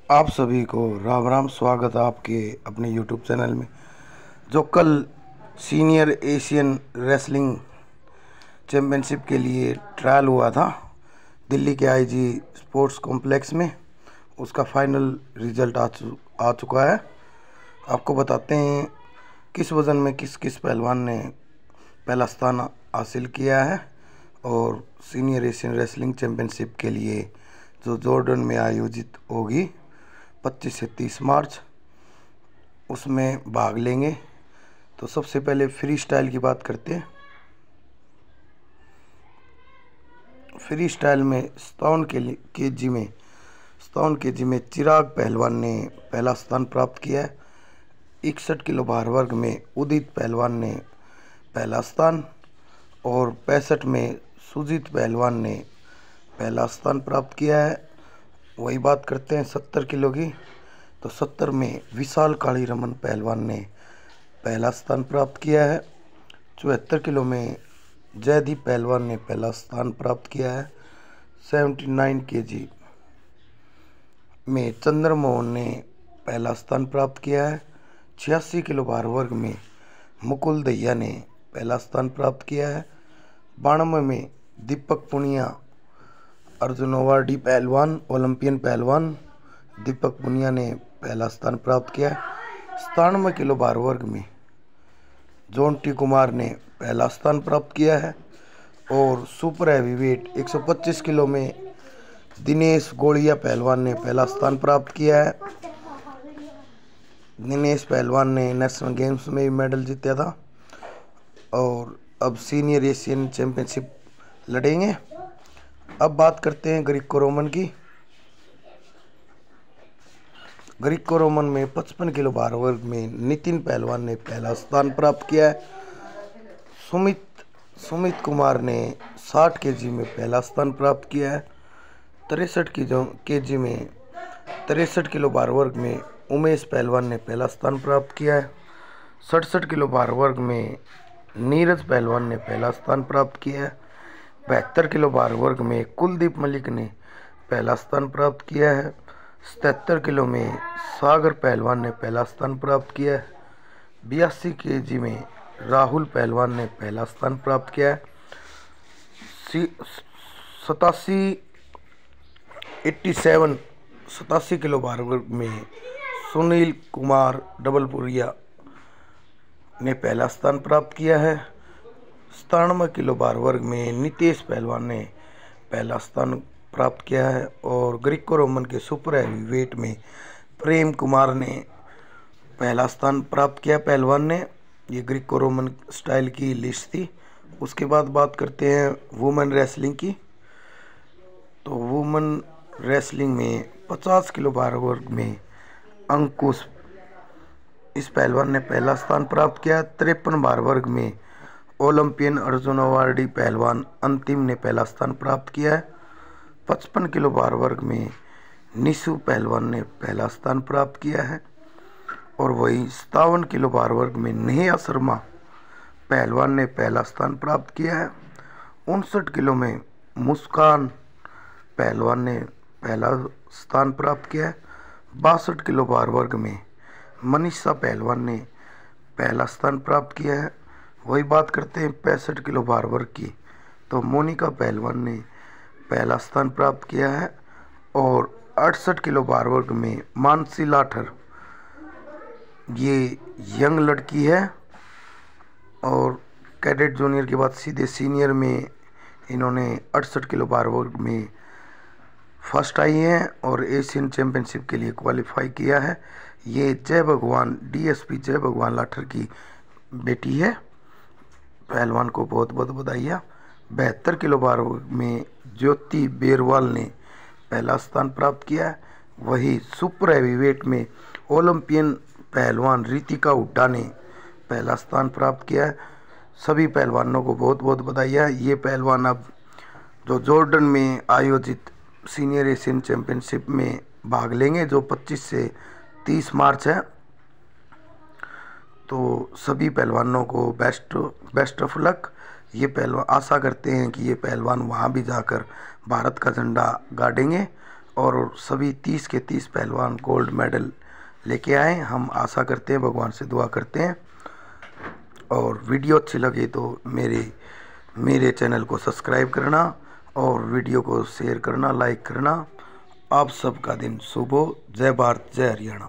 आप सभी को राम राम। स्वागत है आपके अपने यूट्यूब चैनल में। जो कल सीनियर एशियन रेसलिंग चैम्पियनशिप के लिए ट्रायल हुआ था दिल्ली के आईजी स्पोर्ट्स कॉम्प्लेक्स में, उसका फाइनल रिजल्ट आ चुका है। आपको बताते हैं किस वज़न में किस किस पहलवान ने पहला स्थान हासिल किया है और सीनियर एशियन रेसलिंग चैम्पियनशिप के लिए जो जॉर्डन में आयोजित होगी 25 से 30 मार्च, उसमें भाग लेंगे। तो सबसे पहले फ्री स्टाइल की बात करते हैं। फ्री स्टाइल में 57 केजी में चिराग पहलवान ने पहला स्थान प्राप्त किया है। 61 किलो भार वर्ग में उदित पहलवान ने पहला स्थान और 65 में सुजीत पहलवान ने पहला स्थान प्राप्त किया है। वही बात करते हैं 70 किलो की, तो 70 में विशाल काली रमन पहलवान ने पहला स्थान प्राप्त किया है। 74 किलो में जयदीप पहलवान ने पहला स्थान प्राप्त किया है। 79 केजी में चंद्रमोहन ने पहला स्थान प्राप्त किया है। 86 किलो भार वर्ग में मुकुल दहिया ने पहला स्थान प्राप्त किया है। 92 में दीपक पुनिया, अर्जुन अवार्डी पहलवान, ओलंपियन पहलवान दीपक पुनिया ने पहला स्थान प्राप्त किया है। 97 किलो भार वर्ग में जोंटी कुमार ने पहला स्थान प्राप्त किया है और सुपर हैवीवेट 125 किलो में दिनेश गोड़िया पहलवान ने पहला स्थान प्राप्त किया है। दिनेश पहलवान ने नेशनल गेम्स में भी मेडल जीता था और अब सीनियर एशियन चैम्पियनशिप लड़ेंगे। अब बात करते हैं ग्रीको रोमन की। ग्रीको रोमन में 55 किलो भार वर्ग में नितिन पहलवान ने पहला स्थान प्राप्त किया है। सुमित कुमार ने 60 केजी में पहला स्थान प्राप्त किया है। 63 किलो भार वर्ग में उमेश पहलवान ने पहला स्थान प्राप्त किया है। 67 किलो भार वर्ग में नीरज पहलवान ने पहला स्थान प्राप्त किया है। 72 किलो भार वर्ग में कुलदीप मलिक ने पहला स्थान प्राप्त किया है। 77 किलो में सागर पहलवान ने पहला स्थान प्राप्त किया है। 82 केजी में राहुल पहलवान ने पहला स्थान प्राप्त किया है। 87 किलो भार वर्ग में सुनील कुमार डबलपुरिया ने पहला स्थान प्राप्त किया है। 97 किलो भार वर्ग में नितेश पहलवान ने पहला स्थान प्राप्त किया है और ग्रीको रोमन के सुपर हैवी वेट में प्रेम कुमार ने पहला स्थान प्राप्त किया पहलवान ने। ये ग्रीको रोमन स्टाइल की लिस्ट थी। उसके बाद बात करते हैं वुमेन रेसलिंग की। तो वुमेन रेसलिंग में 50 किलो भार वर्ग में अंकुश, इस पहलवान ने पहला स्थान प्राप्त किया। 53 भार वर्ग में ओलंपियन अर्जुन अवार्डी पहलवान अंतिम ने पहला स्थान प्राप्त किया है। 55 किलो भार वर्ग में निशु पहलवान ने पहला स्थान प्राप्त किया है और वही 57 किलो भार वर्ग में नेहा शर्मा पहलवान ने पहला स्थान प्राप्त किया है। 59 किलो में मुस्कान पहलवान ने पहला स्थान प्राप्त किया है। 62 किलो भार वर्ग में मनीषा पहलवान ने पहला स्थान प्राप्त किया है। वही बात करते हैं 65 किलो भार वर्ग की, तो मोनिका पहलवान ने पहला स्थान प्राप्त किया है और 68 किलो भार वर्ग में मानसी लाठर, ये यंग लड़की है और कैडेट जूनियर के बाद सीधे सीनियर में इन्होंने 68 किलो भार वर्ग में फर्स्ट आई हैं और एशियन चैम्पियनशिप के लिए क्वालिफाई किया है। ये जय भगवान डीएसपी जय भगवान लाठर की बेटी है। पहलवान को बहुत बहुत बधाइयाँ। 72 किलो भार में ज्योति बेरवाल ने पहला स्थान प्राप्त किया है। वही सुपर हैवीवेट में ओलंपियन पहलवान रितिका हुड्डा ने पहला स्थान प्राप्त किया है। सभी पहलवानों को बहुत बहुत बधाइयाँ। ये पहलवान अब जो जॉर्डन में आयोजित सीनियर एशियन चैम्पियनशिप में भाग लेंगे जो 25 से 30 मार्च है। तो सभी पहलवानों को बेस्ट ऑफ लक। ये पहलवान आशा करते हैं कि ये पहलवान वहाँ भी जाकर भारत का झंडा गाड़ेंगे और सभी 30 के 30 पहलवान गोल्ड मेडल लेके आए। हम आशा करते हैं, भगवान से दुआ करते हैं। और वीडियो अच्छी लगे तो मेरे चैनल को सब्सक्राइब करना और वीडियो को शेयर करना, लाइक करना। आप सबका दिन शुभ हो। जय भारत, जय हरियाणा।